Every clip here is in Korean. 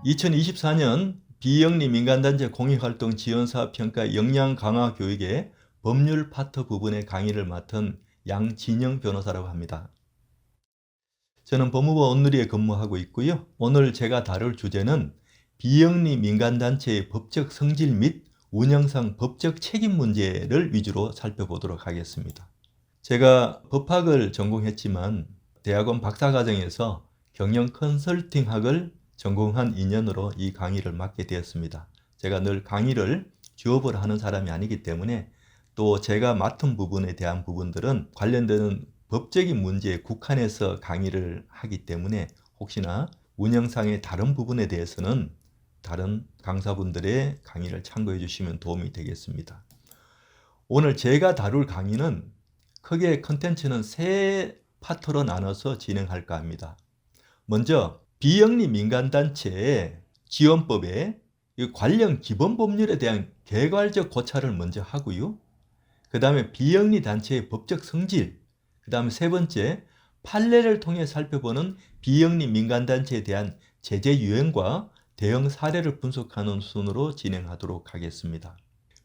2024년 비영리 민간단체 공익활동 지원사업 평가 역량 강화 교육의 법률 파트 부분의 강의를 맡은 양진영 변호사라고 합니다. 저는 법무부 온누리에 근무하고 있고요. 오늘 제가 다룰 주제는 비영리 민간단체의 법적 성질 및 운영상 법적 책임 문제를 위주로 살펴보도록 하겠습니다. 제가 법학을 전공했지만 대학원 박사과정에서 경영 컨설팅학을 전공한 인연으로 이 강의를 맡게 되었습니다. 제가 늘 강의를 주업으로 하는 사람이 아니기 때문에 또 제가 맡은 부분에 대한 부분들은 관련되는 법적인 문제에 국한해서 강의를 하기 때문에 혹시나 운영상의 다른 부분에 대해서는 다른 강사분들의 강의를 참고해 주시면 도움이 되겠습니다. 오늘 제가 다룰 강의는 크게 컨텐츠는 세 파트로 나눠서 진행할까 합니다. 먼저 비영리 민간단체의 지원법에 관련 기본 법률에 대한 개괄적 고찰을 먼저 하고요. 그 다음에 비영리 단체의 법적 성질, 그 다음에 세 번째 판례를 통해 살펴보는 비영리 민간단체에 대한 제재 유형과 대응 사례를 분석하는 순으로 진행하도록 하겠습니다.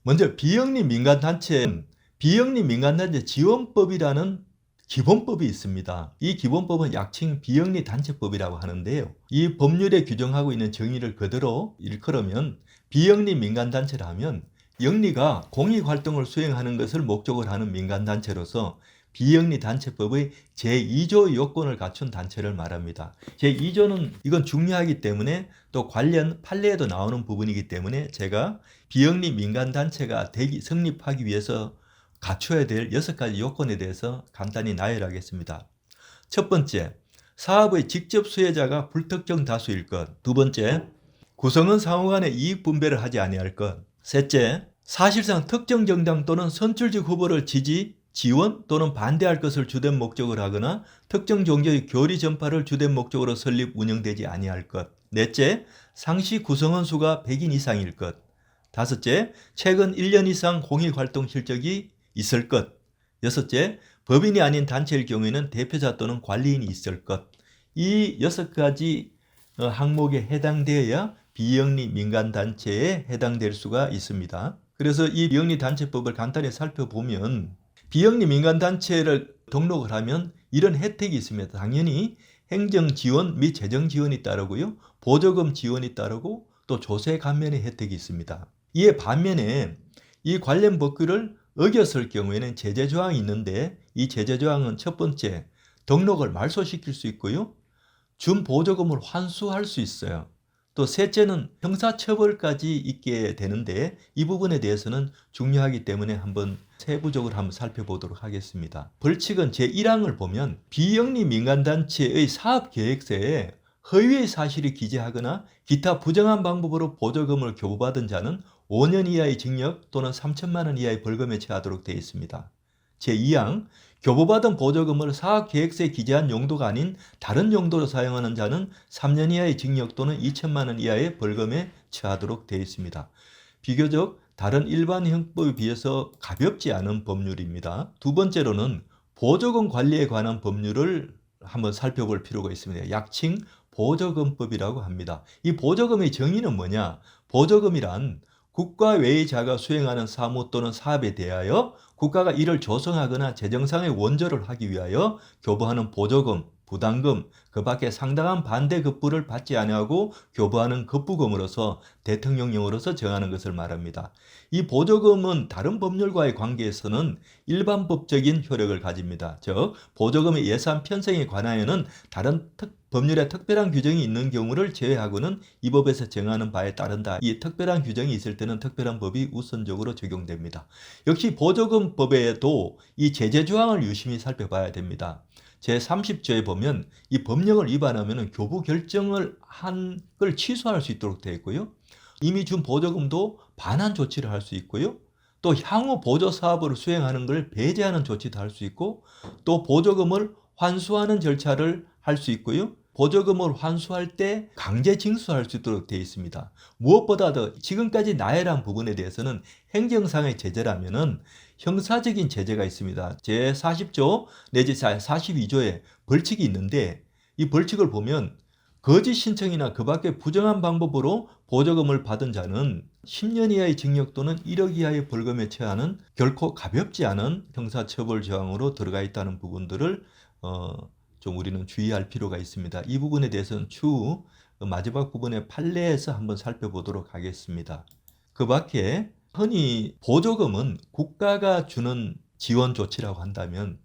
먼저 비영리 민간단체는 비영리 민간단체 지원법이라는 기본법이 있습니다. 이 기본법은 약칭 비영리 단체법이라고 하는데요. 이 법률에 규정하고 있는 정의를 그대로 일컬으면 비영리 민간단체라 하면 영리가 공익활동을 수행하는 것을 목적으로 하는 민간단체로서 비영리 단체법의 제2조 요건을 갖춘 단체를 말합니다. 제2조는 이건 중요하기 때문에 또 관련 판례에도 나오는 부분이기 때문에 제가 비영리 민간단체가 성립하기 위해서 갖춰야 될 6가지 요건에 대해서 간단히 나열하겠습니다. 첫 번째, 사업의 직접 수혜자가 불특정 다수일 것. 두 번째, 구성원 상호 간의 이익 분배를 하지 아니할 것. 셋째, 사실상 특정 정당 또는 선출직 후보를 지원 또는 반대할 것을 주된 목적으로 하거나 특정 종교의 교리 전파를 주된 목적으로 설립 운영되지 아니할 것. 넷째, 상시 구성원 수가 100인 이상일 것. 다섯째, 최근 1년 이상 공익활동 실적이 있을 것. 여섯째, 법인이 아닌 단체일 경우에는 대표자 또는 관리인이 있을 것. 이 6가지 항목에 해당되어야 비영리 민간단체에 해당될 수가 있습니다. 그래서 이 비영리 단체법을 간단히 살펴보면 비영리 민간단체를 등록을 하면 이런 혜택이 있습니다. 당연히 행정지원 및 재정지원이 따르고요. 보조금 지원이 따르고 또 조세 감면의 혜택이 있습니다. 이에 반면에 이 관련 법규를 어겼을 경우에는 제재조항이 있는데 이 제재조항은 첫 번째, 등록을 말소시킬 수 있고요. 준 보조금을 환수할 수 있어요. 또 셋째는 형사처벌까지 있게 되는데 이 부분에 대해서는 중요하기 때문에 한번 세부적으로 한번 살펴보도록 하겠습니다. 벌칙은 제1항을 보면 비영리 민간단체의 사업계획서에 허위의 사실이 기재하거나 기타 부정한 방법으로 보조금을 교부받은 자는 5년 이하의 징역 또는 3천만 원 이하의 벌금에 처하도록 되어 있습니다. 제2항, 교부받은 보조금을 사업계획서에 기재한 용도가 아닌 다른 용도로 사용하는 자는 3년 이하의 징역 또는 2천만 원 이하의 벌금에 처하도록 되어 있습니다. 비교적 다른 일반 형법에 비해서 가볍지 않은 법률입니다. 두 번째로는 보조금 관리에 관한 법률을 한번 살펴볼 필요가 있습니다. 약칭 보조금법이라고 합니다. 이 보조금의 정의는 뭐냐? 보조금이란 국가 외의자가 수행하는 사무 또는 사업에 대하여 국가가 이를 조성하거나 재정상의 원조를 하기 위하여 교부하는 보조금, 부담금, 그 밖에 상당한 반대 급부를 받지 아니하고 교부하는 급부금으로서 대통령령으로서 정하는 것을 말합니다. 이 보조금은 다른 법률과의 관계에서는 일반법적인 효력을 가집니다. 즉 보조금의 예산 편성에 관하여는 다른 법률에 특별한 규정이 있는 경우를 제외하고는 이 법에서 정하는 바에 따른다. 이 특별한 규정이 있을 때는 특별한 법이 우선적으로 적용됩니다. 역시 보조금법에도 이 제재조항을 유심히 살펴봐야 됩니다. 제30조에 보면 이 법령을 위반하면 교부 결정을 한 걸 취소할 수 있도록 되어 있고요. 이미 준 보조금도 반환 조치를 할 수 있고요. 또 향후 보조 사업을 수행하는 걸 배제하는 조치도 할 수 있고 또 보조금을 환수하는 절차를 할 수 있고요. 보조금을 환수할 때 강제 징수할 수 있도록 되어 있습니다. 무엇보다도 지금까지 나열한 부분에 대해서는 행정상의 제재라면은 형사적인 제재가 있습니다. 제40조 내지 42조에 벌칙이 있는데 이 벌칙을 보면 거짓 신청이나 그 밖의 부정한 방법으로 보조금을 받은 자는 10년 이하의 징역 또는 1억 이하의 벌금에 처하는 결코 가볍지 않은 형사처벌 조항으로 들어가 있다는 부분들을 좀 우리는 주의할 필요가 있습니다. 이 부분에 대해서는 추후 마지막 부분의 판례에서 한번 살펴보도록 하겠습니다. 그 밖에 흔히 보조금은 국가가 주는 지원 조치라고 한다면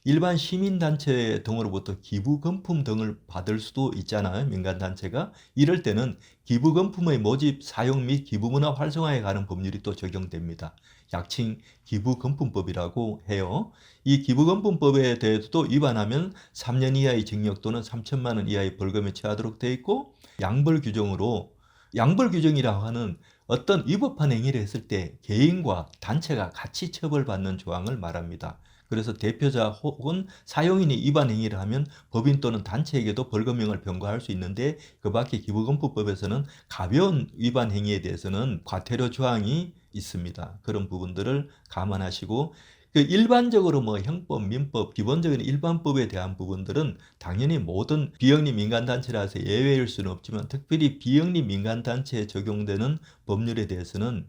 일반 시민단체 등으로부터 기부금품 등을 받을 수도 있잖아요. 민간단체가. 이럴 때는 기부금품의 모집, 사용 및 기부문화 활성화에 관한 법률이 또 적용됩니다. 약칭 기부금품법이라고 해요. 이 기부금품법에 대해서도 위반하면 3년 이하의 징역 또는 3천만 원 이하의 벌금에 처하도록 되어 있고, 양벌규정이라고 하는 어떤 위법한 행위를 했을 때 개인과 단체가 같이 처벌받는 조항을 말합니다. 그래서 대표자 혹은 사용인이 위반 행위를 하면 법인 또는 단체에게도 벌금형을 병과할 수 있는데, 그 밖에 기부금품법에서는 가벼운 위반 행위에 대해서는 과태료 조항이 있습니다. 그런 부분들을 감안하시고, 일반적으로 형법, 민법, 기본적인 일반법에 대한 부분들은 당연히 모든 비영리 민간단체라서 예외일 수는 없지만, 특별히 비영리 민간단체에 적용되는 법률에 대해서는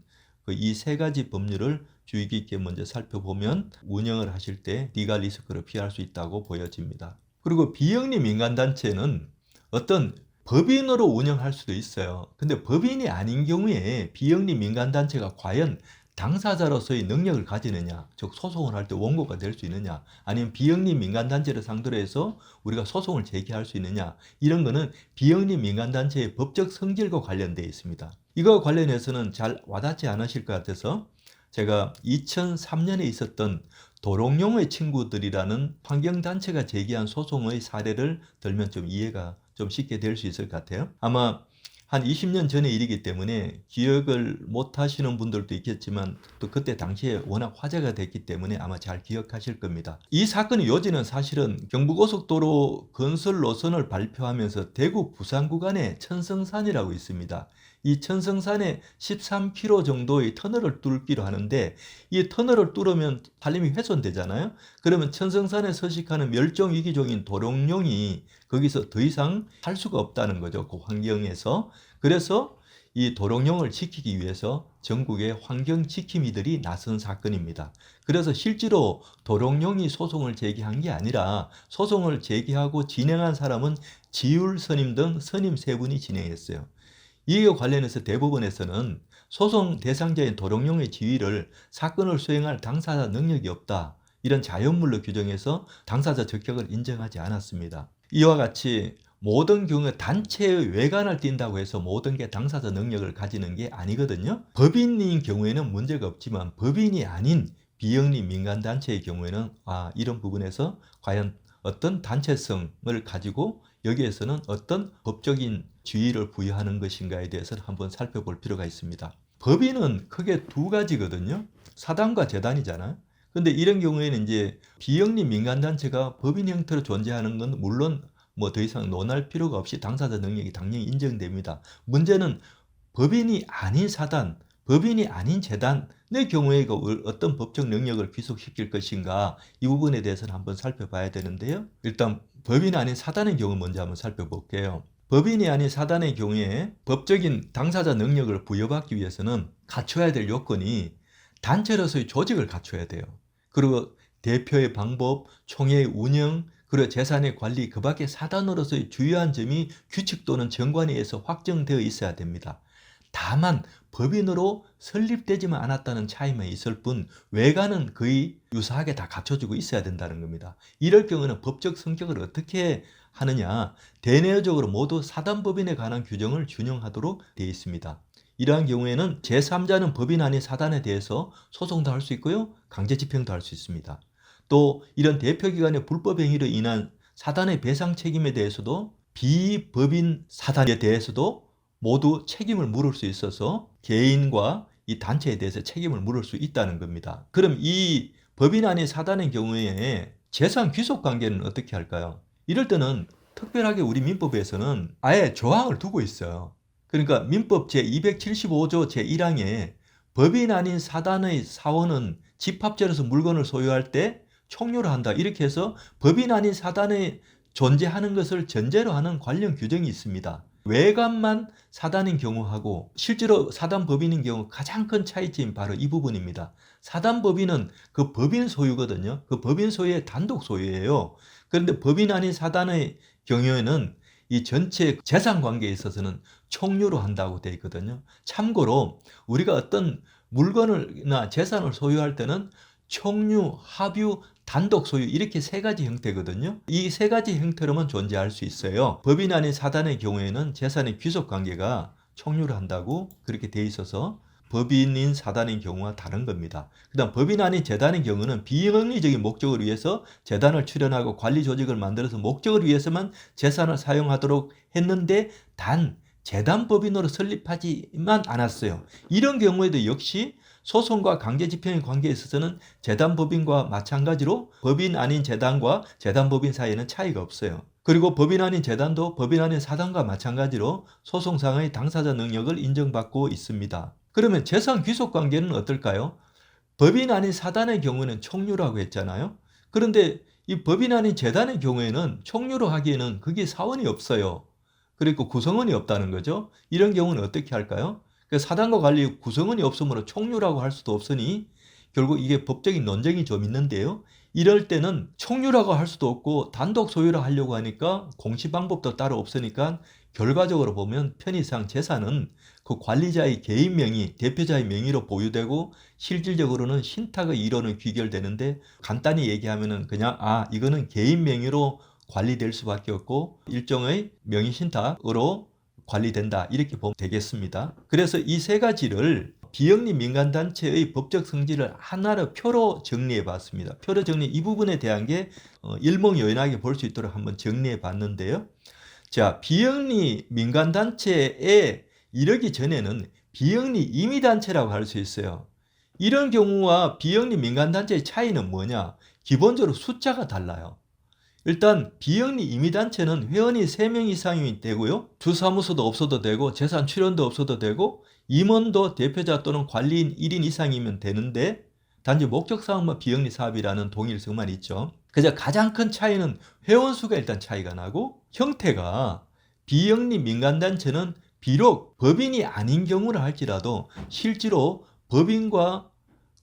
이 세 가지 법률을 주의 깊게 먼저 살펴보면 운영을 하실 때 리갈 리스크를 피할 수 있다고 보여집니다. 그리고 비영리 민간단체는 어떤 법인으로 운영할 수도 있어요. 근데 법인이 아닌 경우에 비영리 민간단체가 과연 당사자로서의 능력을 가지느냐, 즉 소송을 할 때 원고가 될 수 있느냐, 아니면 비영리 민간단체를 상대로 해서 우리가 소송을 제기할 수 있느냐, 이런 거는 비영리 민간단체의 법적 성질과 관련되어 있습니다. 이거 관련해서는 잘 와닿지 않으실 것 같아서 제가 2003년에 있었던 도롱뇽의 친구들이라는 환경단체가 제기한 소송의 사례를 들면 좀 이해가 좀 쉽게 될 수 있을 것 같아요. 아마 한 20년 전의 일이기 때문에 기억을 못 하시는 분들도 있겠지만, 또 그때 당시에 워낙 화제가 됐기 때문에 아마 잘 기억하실 겁니다. 이 사건의 요지는 사실은 경부고속도로 건설 노선을 발표하면서 대구 부산 구간에 천성산이라고 있습니다. 이 천성산에 13km 정도의 터널을 뚫기로 하는데, 이 터널을 뚫으면 산림이 훼손되잖아요. 그러면 천성산에 서식하는 멸종위기종인 도롱뇽이 거기서 더 이상 살 수가 없다는 거죠. 그 환경에서. 그래서 이 도롱뇽을 지키기 위해서 전국의 환경지킴이들이 나선 사건입니다. 그래서 실제로 도롱뇽이 소송을 제기한 게 아니라, 소송을 제기하고 진행한 사람은 지율 스님 등 스님 3분이 진행했어요. 이에 관련해서 대법원에서는 소송 대상자인 도롱뇽의 지위를 사건을 수행할 당사자 능력이 없다, 이런 자연물로 규정해서 당사자 적격을 인정하지 않았습니다. 이와 같이 모든 경우에 단체의 외관을 띈다고 해서 모든 게 당사자 능력을 가지는 게 아니거든요. 법인인 경우에는 문제가 없지만 법인이 아닌 비영리 민간단체의 경우에는 이런 부분에서 과연 어떤 단체성을 가지고 여기에서는 어떤 법적인 지위를 부여하는 것인가에 대해서는 한번 살펴볼 필요가 있습니다. 법인은 크게 두 가지거든요. 사단과 재단이잖아요. 근데 이런 경우에는 이제 비영리 민간단체가 법인 형태로 존재하는 건 물론 더 이상 논할 필요가 없이 당사자 능력이 당연히 인정됩니다. 문제는 법인이 아닌 사단, 법인이 아닌 재단의 경우에 어떤 법적 능력을 귀속시킬 것인가, 이 부분에 대해서는 한번 살펴봐야 되는데요. 일단 법인 아닌 사단의 경우 먼저 한번 살펴볼게요. 법인이 아닌 사단의 경우에 법적인 당사자 능력을 부여받기 위해서는 갖춰야 될 요건이 단체로서의 조직을 갖춰야 돼요. 그리고 대표의 방법, 총회의 운영, 그리고 재산의 관리, 그 밖에 사단으로서의 주요한 점이 규칙 또는 정관에 의해서 확정되어 있어야 됩니다. 다만 법인으로 설립되지만 않았다는 차이만 있을 뿐 외관은 거의 유사하게 다 갖춰지고 있어야 된다는 겁니다. 이럴 경우는 법적 성격을 어떻게 하느냐, 대내적으로 모두 사단법인에 관한 규정을 준용하도록 되어 있습니다. 이러한 경우에는 제3자는 법인 아닌 사단에 대해서 소송도 할 수 있고요, 강제집행도 할 수 있습니다. 또 이런 대표기관의 불법 행위로 인한 사단의 배상 책임에 대해서도 비법인 사단에 대해서도 모두 책임을 물을 수 있어서 개인과 이 단체에 대해서 책임을 물을 수 있다는 겁니다. 그럼 이 법인 아닌 사단의 경우에 재산 귀속 관계는 어떻게 할까요? 이럴 때는 특별하게 우리 민법에서는 아예 조항을 두고 있어요. 그러니까 민법 제275조 제1항에 법인 아닌 사단의 사원은 집합체로서 물건을 소유할 때 총료를 한다, 이렇게 해서 법인 아닌 사단의 존재하는 것을 전제로 하는 관련 규정이 있습니다. 외관만 사단인 경우하고 실제로 사단법인인 경우 가장 큰 차이점이 바로 이 부분입니다. 사단법인은 그 법인 소유거든요. 그 법인 소유의 단독 소유예요. 그런데 법인 아닌 사단의 경우에는 이 전체 재산 관계에 있어서는 총유로 한다고 되어 있거든요. 참고로 우리가 어떤 물건이나 재산을 소유할 때는 총유, 합유, 단독 소유 이렇게 세 가지 형태거든요. 이 세 가지 형태로만 존재할 수 있어요. 법인 아닌 사단의 경우에는 재산의 귀속 관계가 총유를 한다고 그렇게 돼 있어서 법인인 사단인 경우와 다른 겁니다. 그 다음 법인 아닌 재단의 경우는 비영리적인 목적을 위해서 재단을 출연하고 관리 조직을 만들어서 목적을 위해서만 재산을 사용하도록 했는데 단 재단법인으로 설립하지만 않았어요. 이런 경우에도 역시 소송과 강제집행의 관계에 있어서는 재단법인과 마찬가지로 법인 아닌 재단과 재단법인 사이에는 차이가 없어요. 그리고 법인 아닌 재단도 법인 아닌 사단과 마찬가지로 소송상의 당사자 능력을 인정받고 있습니다. 그러면 재산 귀속 관계는 어떨까요? 법인 아닌 사단의 경우는 총유라고 했잖아요. 그런데 이 법인 아닌 재단의 경우에는 총유로 하기에는 그게 사원이 없어요. 그리고 구성원이 없다는 거죠. 이런 경우는 어떻게 할까요? 사단과 관리 구성원이 없으므로 총유라고 할 수도 없으니 결국 이게 법적인 논쟁이 좀 있는데요. 이럴 때는 총유라고 할 수도 없고 단독 소유라 하려고 하니까 공시 방법도 따로 없으니까 결과적으로 보면 편의상 재산은 그 관리자의 개인 명의, 대표자의 명의로 보유되고 실질적으로는 신탁의 이론은 귀결되는데 간단히 얘기하면은 그냥 이거는 개인 명의로 관리될 수밖에 없고 일종의 명의 신탁으로 관리된다 이렇게 보면 되겠습니다. 그래서 이 세 가지를 비영리 민간단체의 법적 성질을 하나로 표로 정리해 봤습니다. 표로 정리 이 부분에 대한 게 일목요연하게 볼 수 있도록 한번 정리해 봤는데요. 자, 비영리 민간단체에 이르기 전에는 비영리 임의단체라고 할 수 있어요. 이런 경우와 비영리 민간단체의 차이는 뭐냐? 기본적으로 숫자가 달라요. 일단 비영리 임의단체는 회원이 3명 이상이 되고요. 주사무소도 없어도 되고 재산 출연도 없어도 되고 임원도 대표자 또는 관리인 1인 이상이면 되는데 단지 목적사항만 비영리 사업이라는 동일성만 있죠. 그래서 가장 큰 차이는 회원 수가 일단 차이가 나고 형태가 비영리 민간단체는 비록 법인이 아닌 경우라 할지라도 실제로 법인과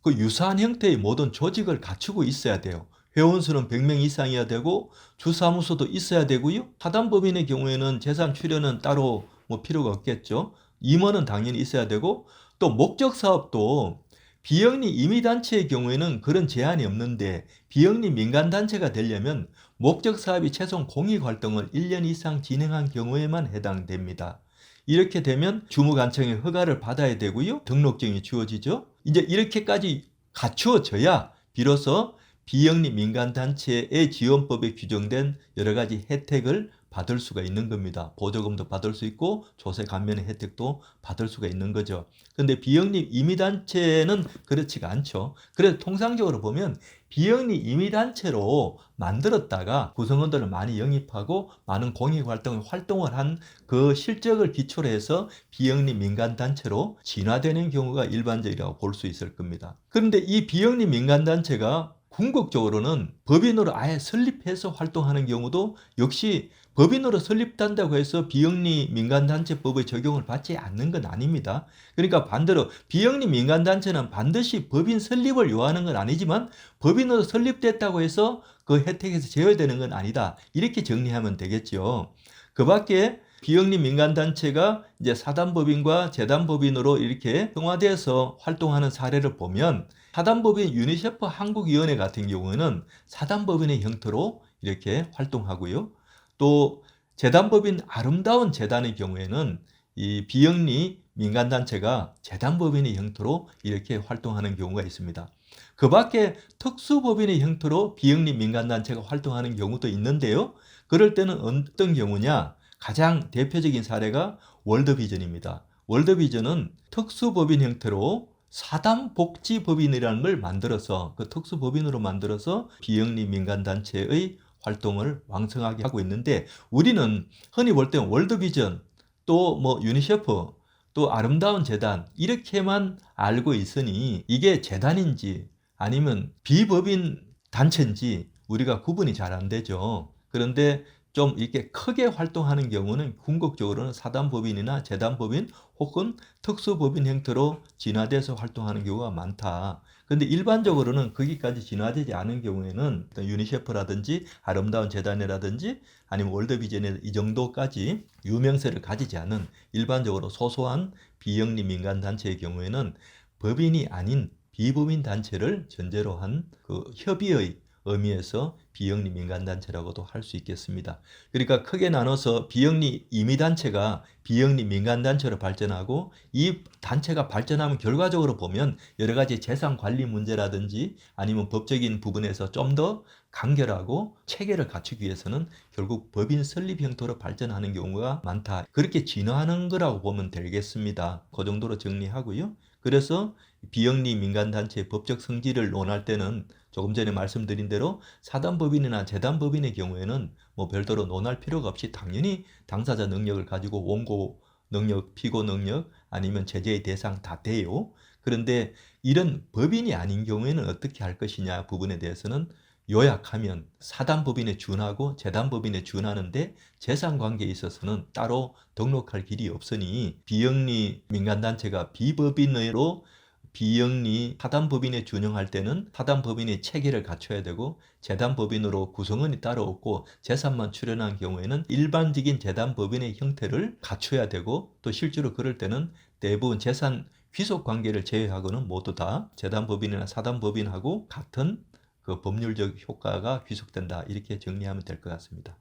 그 유사한 형태의 모든 조직을 갖추고 있어야 돼요. 회원수는 100명 이상이어야 되고 주사무소도 있어야 되고요. 사단법인의 경우에는 재산 출연은 따로 필요가 없겠죠. 임원은 당연히 있어야 되고 또 목적사업도 비영리 임의단체의 경우에는 그런 제한이 없는데 비영리 민간단체가 되려면 목적사업이 최소 공익활동을 1년 이상 진행한 경우에만 해당됩니다. 이렇게 되면 주무관청의 허가를 받아야 되고요. 등록증이 주어지죠. 이제 이렇게까지 갖추어져야 비로소 비영리 민간단체의 지원법에 규정된 여러 가지 혜택을 받을 수가 있는 겁니다. 보조금도 받을 수 있고 조세 감면의 혜택도 받을 수가 있는 거죠. 그런데 비영리 임의단체는 그렇지가 않죠. 그래서 통상적으로 보면 비영리 임의단체로 만들었다가 구성원들을 많이 영입하고 많은 공익활동을 한 그 실적을 기초로 해서 비영리 민간단체로 진화되는 경우가 일반적이라고 볼 수 있을 겁니다. 그런데 이 비영리 민간단체가 궁극적으로는 법인으로 아예 설립해서 활동하는 경우도 역시 법인으로 설립된다고 해서 비영리 민간단체법의 적용을 받지 않는 건 아닙니다. 그러니까 반대로 비영리 민간단체는 반드시 법인 설립을 요하는 건 아니지만 법인으로 설립됐다고 해서 그 혜택에서 제외되는 건 아니다. 이렇게 정리하면 되겠죠. 그 밖에 비영리 민간단체가 이제 사단법인과 재단법인으로 이렇게 형화돼서 활동하는 사례를 보면 사단법인 유니세프 한국위원회 같은 경우는 사단법인의 형태로 이렇게 활동하고요. 또 재단법인 아름다운 재단의 경우에는 이 비영리 민간단체가 재단법인의 형태로 이렇게 활동하는 경우가 있습니다. 그 밖에 특수법인의 형태로 비영리 민간단체가 활동하는 경우도 있는데요. 그럴 때는 어떤 경우냐? 가장 대표적인 사례가 월드비전입니다. 월드비전은 특수법인 형태로 사단복지법인이라는 걸 만들어서 그 특수법인으로 만들어서 비영리 민간단체의 활동을 왕성하게 하고 있는데 우리는 흔히 볼 때 월드비전 또 유니세프 또 아름다운 재단 이렇게만 알고 있으니 이게 재단인지 아니면 비법인 단체인지 우리가 구분이 잘 안 되죠. 그런데 좀 이렇게 크게 활동하는 경우는 궁극적으로는 사단법인이나 재단법인 혹은 특수법인 형태로 진화돼서 활동하는 경우가 많다. 근데 일반적으로는 거기까지 진화되지 않은 경우에는 유니세프라든지 아름다운 재단이라든지 아니면 월드비전이 이 정도까지 유명세를 가지지 않은 일반적으로 소소한 비영리 민간단체의 경우에는 법인이 아닌 비법인 단체를 전제로 한 그 협의의 의미에서 비영리 민간단체라고도 할 수 있겠습니다. 그러니까 크게 나눠서 비영리 임의단체가 비영리 민간단체로 발전하고, 이 단체가 발전하면 결과적으로 보면 여러 가지 재산 관리 문제라든지 아니면 법적인 부분에서 좀 더 간결하고 체계를 갖추기 위해서는 결국 법인 설립 형태로 발전하는 경우가 많다. 그렇게 진화하는 거라고 보면 되겠습니다. 그 정도로 정리하고요. 그래서 비영리 민간단체의 법적 성질을 논할 때는 조금 전에 말씀드린 대로 사단법인이나 재단법인의 경우에는 뭐 별도로 논할 필요가 없이 당연히 당사자 능력을 가지고 원고 능력, 피고 능력 아니면 제재의 대상 다 돼요. 그런데 이런 법인이 아닌 경우에는 어떻게 할 것이냐 부분에 대해서는 요약하면 사단법인에 준하고 재단법인에 준하는데 재산관계에 있어서는 따로 등록할 길이 없으니 비영리 민간단체가 비법인으로 비영리 사단법인에 준용할 때는 사단법인의 체계를 갖춰야 되고, 재단법인으로 구성원이 따로 없고 재산만 출연한 경우에는 일반적인 재단법인의 형태를 갖춰야 되고, 또 실제로 그럴 때는 대부분 재산 귀속 관계를 제외하고는 모두 다 재단법인이나 사단법인하고 같은 그 법률적 효과가 귀속된다. 이렇게 정리하면 될 것 같습니다.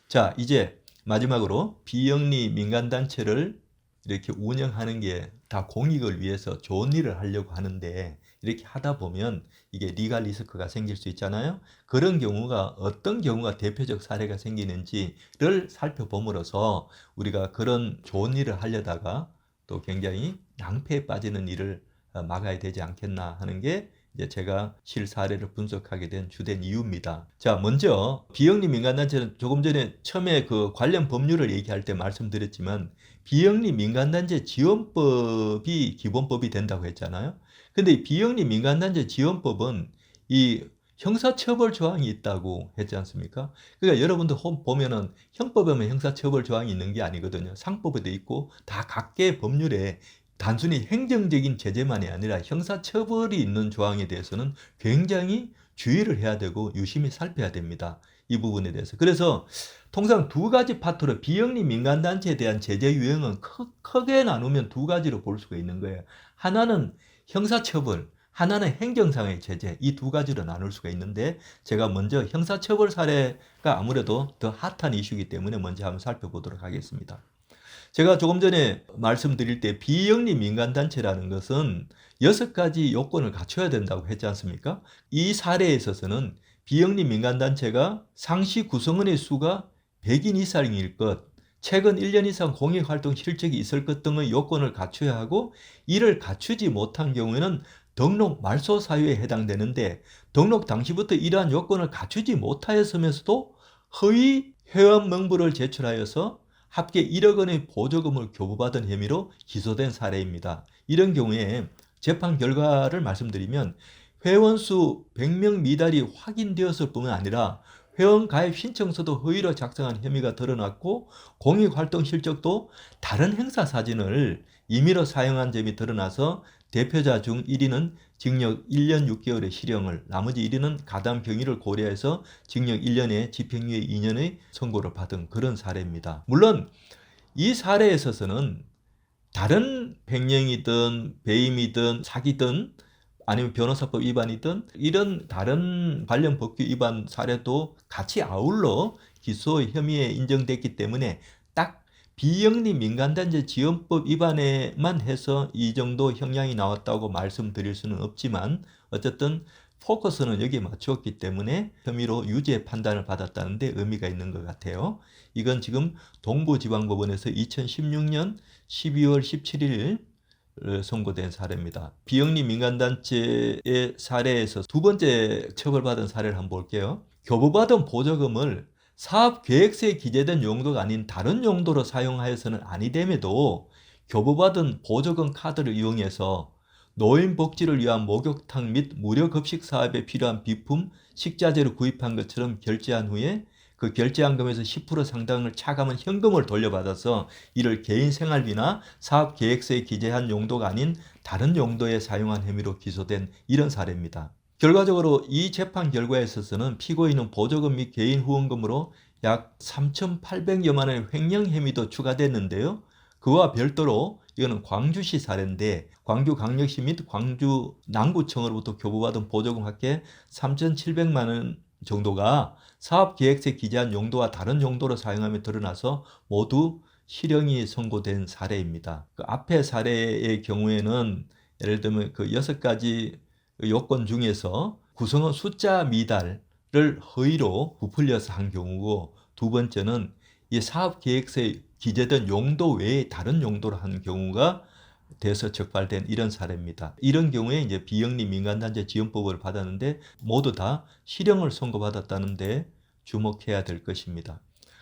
자, 이제 마지막으로 비영리 민간단체를 이렇게 운영하는 게 다 공익을 위해서 좋은 일을 하려고 하는데, 이렇게 하다 보면 이게 리갈 리스크가 생길 수 있잖아요. 그런 경우가 어떤 경우가 대표적 사례가 생기는지를 살펴봄으로써 우리가 그런 좋은 일을 하려다가 또 굉장히 낭패에 빠지는 일을 막아야 되지 않겠나 하는 게 이제 제가 실사례를 분석하게 된 주된 이유입니다. 자, 먼저 비영리 민간단체는 조금 전에 처음에 그 관련 법률을 얘기할 때 말씀드렸지만 비영리 민간단체 지원법이 기본법이 된다고 했잖아요. 근데 비영리 민간단체 지원법은 이 형사처벌 조항이 있다고 했지 않습니까? 그러니까 여러분들 보면은 형법에만 형사처벌 조항이 있는 게 아니거든요. 상법에도 있고 다 각계 법률에 단순히 행정적인 제재만이 아니라 형사처벌이 있는 조항에 대해서는 굉장히 주의를 해야 되고 유심히 살펴야 됩니다. 이 부분에 대해서. 그래서 통상 두 가지 파트로 비영리 민간단체에 대한 제재 유형은 크게 나누면 두 가지로 볼 수가 있는 거예요. 하나는 형사처벌, 하나는 행정상의 제재, 이 두 가지로 나눌 수가 있는데, 제가 먼저 형사처벌 사례가 아무래도 더 핫한 이슈이기 때문에 먼저 한번 살펴보도록 하겠습니다. 제가 조금 전에 말씀드릴 때 비영리 민간단체라는 것은 6가지 요건을 갖춰야 된다고 했지 않습니까? 이 사례에 있어서는 비영리 민간단체가 상시 구성원의 수가 100인 이상일 것, 최근 1년 이상 공익활동 실적이 있을 것 등의 요건을 갖춰야 하고, 이를 갖추지 못한 경우에는 등록 말소 사유에 해당되는데, 등록 당시부터 이러한 요건을 갖추지 못하였으면서도 허위 회원 명부를 제출하여서 합계 1억 원의 보조금을 교부받은 혐의로 기소된 사례입니다. 이런 경우에 재판 결과를 말씀드리면 회원수 100명 미달이 확인되었을 뿐만 아니라 회원 가입 신청서도 허위로 작성한 혐의가 드러났고, 공익활동 실적도 다른 행사 사진을 임의로 사용한 점이 드러나서 대표자 중 1인은 징역 1년 6개월의 실형을, 나머지 1인은 가담 경위를 고려해서 징역 1년에 집행유예 2년의 선고를 받은 그런 사례입니다. 물론 이 사례에 있어서는 다른 횡령이든 배임이든 사기든 아니면 변호사법 위반이든 이런 다른 관련 법규 위반 사례도 같이 아울러 기소 혐의에 인정됐기 때문에 딱 비영리 민간단체 지원법 위반에만 해서 이 정도 형량이 나왔다고 말씀드릴 수는 없지만, 어쨌든 포커스는 여기에 맞추었기 때문에 혐의로 유죄 판단을 받았다는 데 의미가 있는 것 같아요. 이건 지금 동부지방법원에서 2016년 12월 17일 선고된 사례입니다. 비영리 민간단체의 사례에서 두 번째 처벌받은 사례를 한번 볼게요. 교부받은 보조금을 사업계획서에 기재된 용도가 아닌 다른 용도로 사용하여서는 아니됨에도 교부받은 보조금 카드를 이용해서 노인 복지를 위한 목욕탕 및 무료 급식 사업에 필요한 비품, 식자재를 구입한 것처럼 결제한 후에 그 결제한 금에서 10% 상당을 차감한 현금을 돌려받아서 이를 개인 생활비나 사업 계획서에 기재한 용도가 아닌 다른 용도에 사용한 혐의로 기소된 이런 사례입니다. 결과적으로 이 재판 결과에 있어서는 피고인은 보조금 및 개인 후원금으로 약 3,800여만 원의 횡령 혐의도 추가됐는데요. 그와 별도로 이거는 광주시 사례인데 광주광역시 및 광주 남구청으로부터 교부받은 보조금 합계 3,700만 원 정도가 사업계획서에 기재한 용도와 다른 용도로 사용함이 드러나서 모두 실형이 선고된 사례입니다. 그 앞의 사례의 경우에는 예를 들면 그 6가지 요건 중에서 구성원 숫자 미달을 허위로 부풀려서 한 경우고, 두 번째는 이 사업계획서에 기재된 용도 외에 다른 용도로 한 경우가 돼서 적발된 이런 사례입니다. 이런 경우에 이제 비영리 민간단체 지원법을 받았는데 모두 다 실형을 선고받았다는데 주목해야 될 것입니다.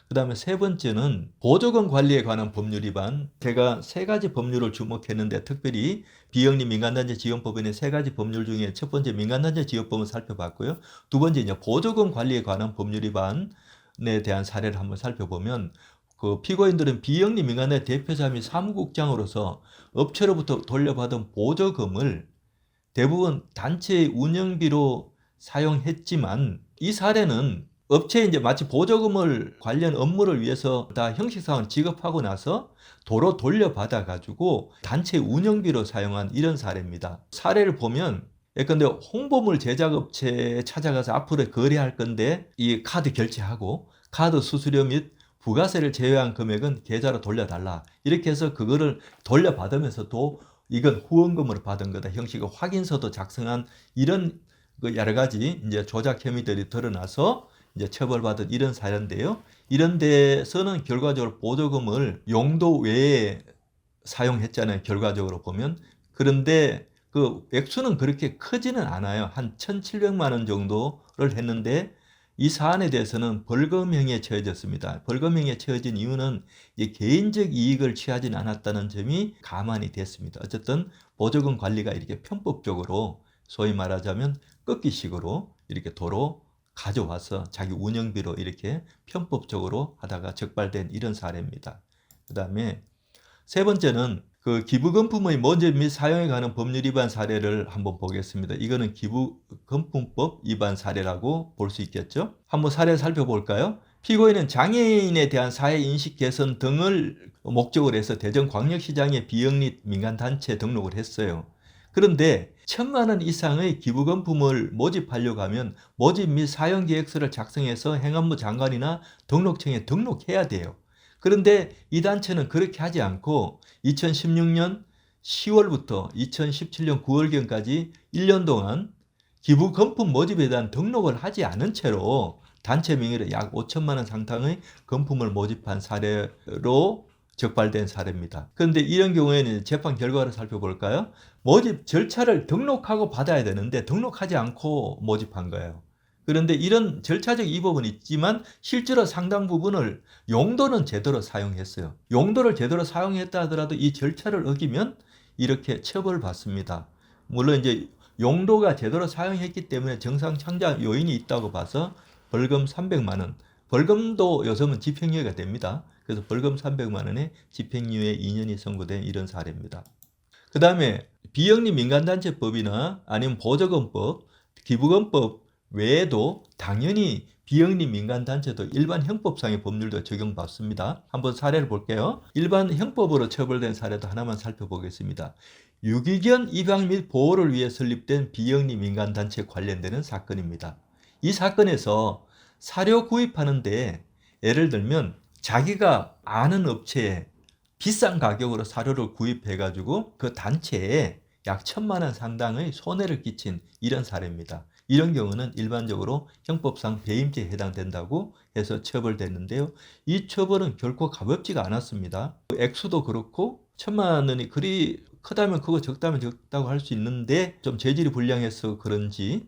그 다음에 세 번째는 보조금 관리에 관한 법률 위반. 제가 3가지 법률을 주목했는데 특별히 비영리 민간단체 지원법에는 3가지 법률 중에 첫 번째 민간단체 지원법을 살펴봤고요. 두 번째 이제 보조금 관리에 관한 법률 위반에 대한 사례를 한번 살펴보면, 그 피고인들은 비영리 민간단체 대표자 및 사무국장으로서 업체로부터 돌려받은 보조금을 대부분 단체의 운영비로 사용했지만, 이 사례는 업체에 이제 마치 보조금을 관련 업무를 위해서 다 형식상을 지급하고 나서 도로 돌려받아 가지고 단체 운영비로 사용한 이런 사례입니다. 사례를 보면 예컨대 홍보물 제작업체에 찾아가서 앞으로 거래할 건데 이 카드 결제하고 카드 수수료 및 부가세를 제외한 금액은 계좌로 돌려달라, 이렇게 해서 그거를 돌려받으면서도 이건 후원금으로 받은 거다 형식의 확인서도 작성한 이런 그 여러 가지 이제 조작 혐의들이 드러나서 이제 처벌받은 이런 사례인데요. 이런 데서는 결과적으로 보조금을 용도 외에 사용했잖아요, 결과적으로 보면. 그런데 그 액수는 그렇게 크지는 않아요. 한 1,700만 원 정도를 했는데 이 사안에 대해서는 벌금형에 처해졌습니다. 벌금형에 처해진 이유는 개인적 이익을 취하진 않았다는 점이 감안이 됐습니다. 어쨌든 보조금 관리가 이렇게 편법적으로, 소위 말하자면 꺾기식으로 이렇게 도로 가져와서 자기 운영비로 이렇게 편법적으로 하다가 적발된 이런 사례입니다. 그 다음에 세 번째는 그 기부금품의 모집 및 사용에 관한 법률 위반 사례를 한번 보겠습니다. 이거는 기부금품법 위반 사례라고 볼 수 있겠죠. 한번 사례 살펴볼까요? 피고인은 장애인에 대한 사회인식 개선 등을 목적으로 해서 대전광역시장에 비영리 민간단체 등록을 했어요. 그런데 1,000만 원 이상의 기부금품을 모집하려고 하면 모집 및 사용계획서를 작성해서 행안부 장관이나 등록청에 등록해야 돼요. 그런데 이 단체는 그렇게 하지 않고 2016년 10월부터 2017년 9월경까지 1년 동안 기부금품 모집에 대한 등록을 하지 않은 채로 단체 명의로 약 5천만 원 상당의 금품을 모집한 사례로 적발된 사례입니다. 그런데 이런 경우에는 재판 결과를 살펴볼까요? 모집 절차를 등록하고 받아야 되는데 등록하지 않고 모집한 거예요. 그런데 이런 절차적 위법은 있지만 실제로 상당 부분을 용도는 제대로 사용했어요. 용도를 제대로 사용했다 하더라도 이 절차를 어기면 이렇게 처벌받습니다. 물론 이제 용도가 제대로 사용했기 때문에 정상 창작 요인이 있다고 봐서 벌금 300만 원, 벌금도 요즘은 집행유예가 됩니다. 그래서 벌금 300만 원에 집행유예 2년이 선고된 이런 사례입니다. 그 다음에 비영리 민간단체법이나 아니면 보조금법, 기부금법 외에도 당연히 비영리 민간단체도 일반 형법상의 법률도 적용받습니다. 한번 사례를 볼게요. 일반 형법으로 처벌된 사례도 하나만 살펴보겠습니다. 유기견 입양 및 보호를 위해 설립된 비영리 민간단체 관련되는 사건입니다. 이 사건에서 사료 구입하는데 예를 들면 자기가 아는 업체에 비싼 가격으로 사료를 구입해가지고 그 단체에 약 1,000만 원 상당의 손해를 끼친 이런 사례입니다. 이런 경우는 일반적으로 형법상 배임죄에 해당된다고 해서 처벌됐는데요. 이 처벌은 결코 가볍지가 않았습니다. 액수도 그렇고 1,000만 원이 그리 크다면 크고 적다면 적다고 할 수 있는데 좀 재질이 불량해서 그런지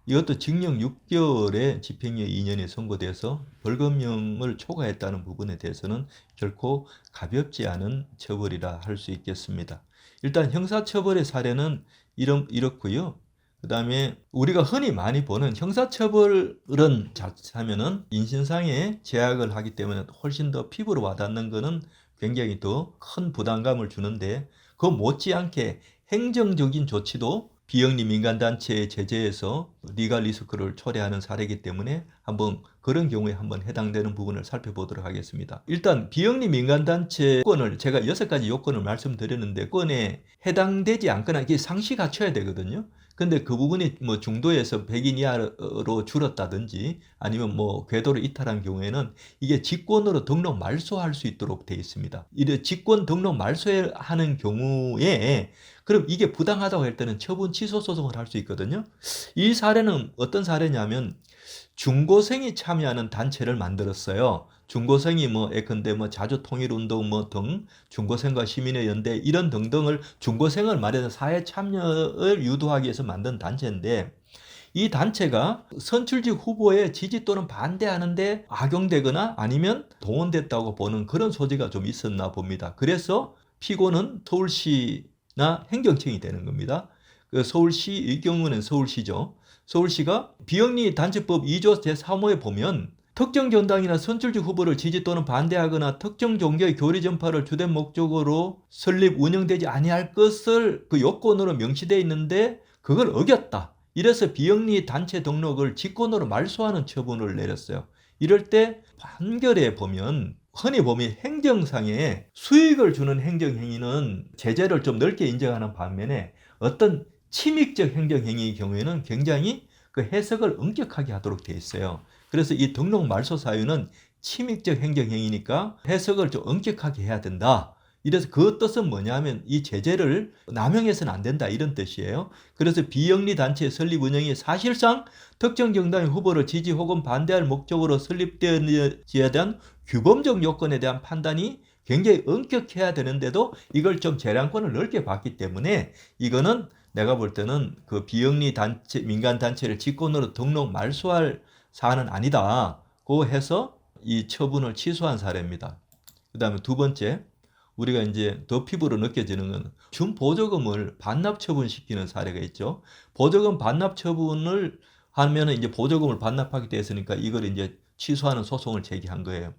이것도 징역 6개월에 집행유예 2년이 선고돼서 벌금형을 초과했다는 부분에 대해서는 결코 가볍지 않은 처벌이라 할 수 있겠습니다. 일단 형사처벌의 사례는 이렇고요. 그다음에 우리가 흔히 많이 보는 형사처벌은 자칫하면은 인신상의 제약을 하기 때문에 훨씬 더 피부로 와닿는 것은 굉장히 더 큰 부담감을 주는데, 그 못지않게 행정적인 조치도 비영리 민간단체의 제재에서 리갈 리스크를 초래하는 사례이기 때문에 한번 그런 경우에 한번 해당되는 부분을 살펴보도록 하겠습니다. 일단 비영리 민간단체 요건을 제가 6가지 요건을 말씀드렸는데, 요건에 해당되지 않거나 이게 상시 갖춰야 되거든요. 근데 그 부분이 뭐 중도에서 100인 이하로 줄었다든지 아니면 뭐 궤도를 이탈한 경우에는 이게 직권으로 등록 말소할 수 있도록 되어 있습니다. 이래 직권 등록 말소하는 경우에 그럼 이게 부당하다고 할 때는 처분 취소 소송을 할 수 있거든요. 이 사례는 어떤 사례냐면 중고생이 참여하는 단체를 만들었어요. 중고생이 뭐 예컨대 뭐 자주통일운동 뭐 등 중고생과 시민의 연대 이런 등등을 중고생을 말해서 사회 참여를 유도하기 위해서 만든 단체인데, 이 단체가 선출직 후보의 지지 또는 반대하는데 악용되거나 아니면 동원됐다고 보는 그런 소지가 좀 있었나 봅니다. 그래서 피고는 서울시나 행정청이 되는 겁니다. 그 서울시의 경우는 서울시죠. 서울시가 비영리 단체법 2조 제3호에 보면 특정 정당이나 선출직 후보를 지지 또는 반대하거나 특정 종교의 교리 전파를 주된 목적으로 설립 운영되지 아니할 것을 그 요건으로 명시되어 있는데 그걸 어겼다. 이래서 비영리 단체 등록을 직권으로 말소하는 처분을 내렸어요. 이럴 때 판결에 보면 흔히 보면 행정상에 수익을 주는 행정행위는 제재를 좀 넓게 인정하는 반면에 어떤 침익적 행정행위의 경우에는 굉장히 그 해석을 엄격하게 하도록 되어 있어요. 그래서 이 등록 말소 사유는 침익적 행정행위니까 해석을 좀 엄격하게 해야 된다. 이래서 그 뜻은 뭐냐면 이 제재를 남용해서는 안 된다 이런 뜻이에요. 그래서 비영리 단체 설립 운영이 사실상 특정 정당의 후보를 지지 혹은 반대할 목적으로 설립되어야 대한 규범적 요건에 대한 판단이 굉장히 엄격해야 되는데도 이걸 좀 재량권을 넓게 받기 때문에 이거는 내가 볼 때는 그 비영리 단체, 민간 단체를 직권으로 등록 말소할 사안은 아니다고 해서 이 처분을 취소한 사례입니다. 그 다음에 두 번째, 우리가 이제 더 피부로 느껴지는 건 준 보조금을 반납 처분시키는 사례가 있죠. 보조금 반납 처분을 하면 이제 보조금을 반납하게 됐으니까 이걸 이제 취소하는 소송을 제기한 거예요.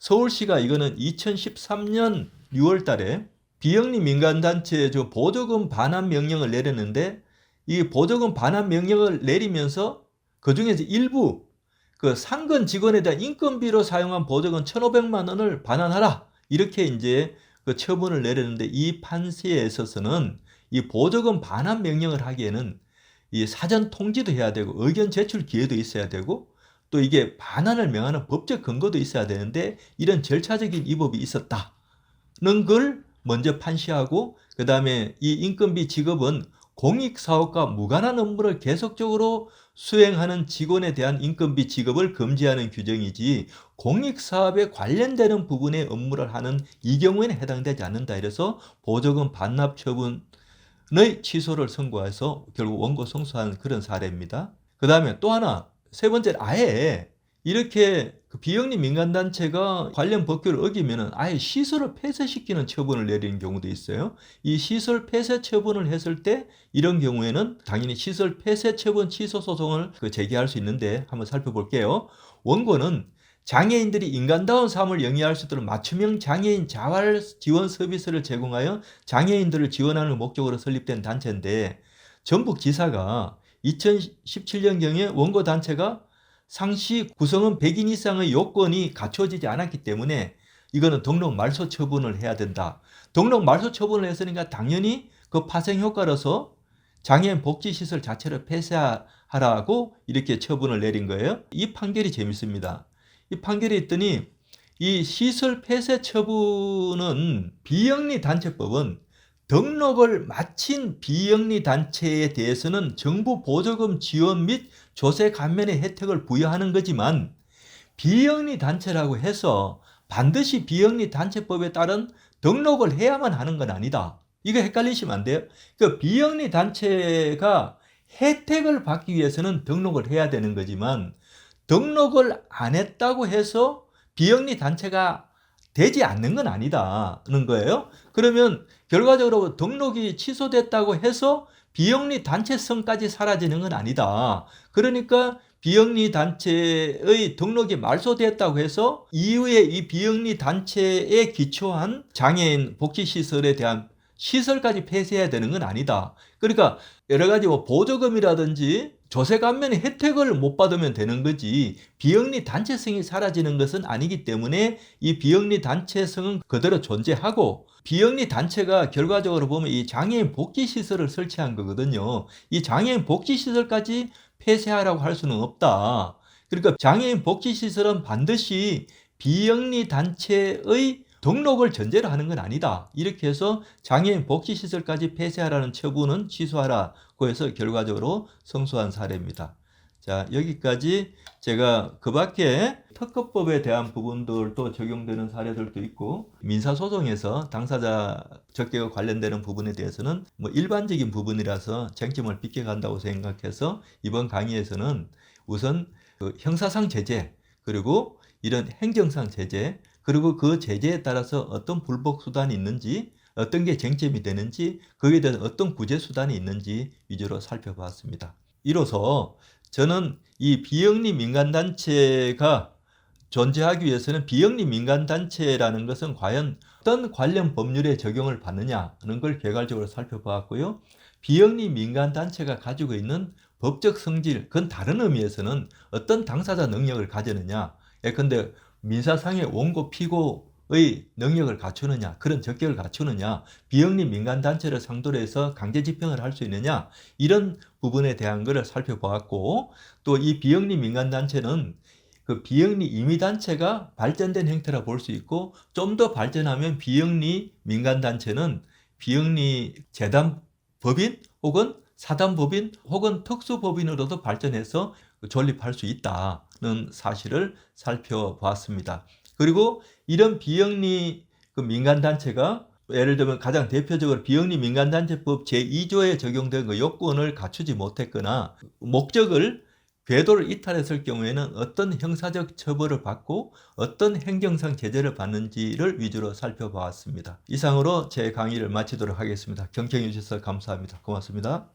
서울시가 이거는 2013년 6월 달에 비영리 민간단체에 보조금 반환 명령을 내렸는데, 이 보조금 반환 명령을 내리면서 그 중에서 일부 그 상근 직원에 대한 인건비로 사용한 보조금 1,500만 원을 반환하라. 이렇게 이제 그 처분을 내렸는데, 이 판시에 있어서는 이 보조금 반환 명령을 하기에는 이 사전 통지도 해야 되고 의견 제출 기회도 있어야 되고 또 이게 반환을 명하는 법적 근거도 있어야 되는데 이런 절차적인 위법이 있었다는 걸 먼저 판시하고, 그 다음에 이 인건비 지급은 공익사업과 무관한 업무를 계속적으로 수행하는 직원에 대한 인건비 지급을 금지하는 규정이지 공익사업에 관련되는 부분의 업무를 하는 이 경우에는 해당되지 않는다. 이래서 보조금 반납 처분의 취소를 선고해서 결국 원고 성소한 그런 사례입니다. 그 다음에 또 하나, 세 번째, 아예 이렇게 그 비영리 민간단체가 관련 법규를 어기면은 아예 시설을 폐쇄시키는 처분을 내리는 경우도 있어요. 이 시설 폐쇄 처분을 했을 때 이런 경우에는 당연히 시설 폐쇄 처분 취소 소송을 제기할 수 있는데 한번 살펴볼게요. 원고는 장애인들이 인간다운 삶을 영위할 수 있도록 맞춤형 장애인 자활 지원 서비스를 제공하여 장애인들을 지원하는 목적으로 설립된 단체인데, 전북지사가 2017년경에 원고 단체가 상시 구성원 100인 이상의 요건이 갖춰지지 않았기 때문에 이거는 등록 말소 처분을 해야 된다. 등록 말소 처분을 했으니까 당연히 그 파생 효과로서 장애인 복지시설 자체를 폐쇄하라고 이렇게 처분을 내린 거예요. 이 판결이 재밌습니다. 이 판결이 있더니 이 시설 폐쇄 처분은 비영리 단체법은 등록을 마친 비영리 단체에 대해서는 정부 보조금 지원 및 조세 감면의 혜택을 부여하는 거지만 비영리 단체라고 해서 반드시 비영리 단체법에 따른 등록을 해야만 하는 건 아니다. 이거 헷갈리시면 안 돼요. 그 비영리 단체가 혜택을 받기 위해서는 등록을 해야 되는 거지만 등록을 안 했다고 해서 비영리 단체가 되지 않는 건 아니다는 거예요. 그러면 결과적으로 등록이 취소됐다고 해서 비영리 단체성까지 사라지는 건 아니다. 그러니까 비영리 단체의 등록이 말소됐다고 해서 이후에 이 비영리 단체에 기초한 장애인 복지시설에 대한 시설까지 폐쇄해야 되는 건 아니다. 그러니까 여러 가지 보조금이라든지 조세감면의 혜택을 못 받으면 되는 거지 비영리 단체성이 사라지는 것은 아니기 때문에 이 비영리 단체성은 그대로 존재하고 비영리 단체가 결과적으로 보면 이 장애인 복지시설을 설치한 거거든요. 이 장애인 복지시설까지 폐쇄하라고 할 수는 없다. 그러니까 장애인 복지시설은 반드시 비영리 단체의 등록을 전제로 하는 건 아니다. 이렇게 해서 장애인 복지시설까지 폐쇄하라는 처분은 취소하라고 해서 결과적으로 성소한 사례입니다. 자, 여기까지 제가 그 밖에 특허법에 대한 부분들도 적용되는 사례들도 있고 민사소송에서 당사자 적격과 관련되는 부분에 대해서는 뭐 일반적인 부분이라서 쟁점을 비껴간다고 생각해서 이번 강의에서는 우선 그 형사상 제재 그리고 이런 행정상 제재 그리고 그 제재에 따라서 어떤 불복 수단이 있는지 어떤 게 쟁점이 되는지 거기에 대한 어떤 구제 수단이 있는지 위주로 살펴봤습니다. 이로써 저는 이 비영리 민간단체가 존재하기 위해서는 비영리 민간단체라는 것은 과연 어떤 관련 법률에 적용을 받느냐는 걸 개괄적으로 살펴보았고요. 비영리 민간단체가 가지고 있는 법적 성질, 그건 다른 의미에서는 어떤 당사자 능력을 가지느냐. 예컨대 민사상의 원고 피고의 능력을 갖추느냐, 그런 적격을 갖추느냐, 비영리 민간단체를 상대로 해서 강제 집행을 할 수 있느냐, 이런 부분에 대한 것을 살펴보았고, 또 이 비영리 민간단체는 그 비영리 임의단체가 발전된 형태라 볼 수 있고, 좀 더 발전하면 비영리 민간단체는 비영리 재단법인 혹은 사단법인 혹은 특수법인으로도 발전해서 존립할 수 있다는 사실을 살펴보았습니다. 그리고 이런 비영리 민간단체가 예를 들면 가장 대표적으로 비영리 민간단체법 제2조에 적용된 그 요건을 갖추지 못했거나 목적을 궤도를 이탈했을 경우에는 어떤 형사적 처벌을 받고 어떤 행정상 제재를 받는지를 위주로 살펴보았습니다. 이상으로 제 강의를 마치도록 하겠습니다. 경청해 주셔서 감사합니다. 고맙습니다.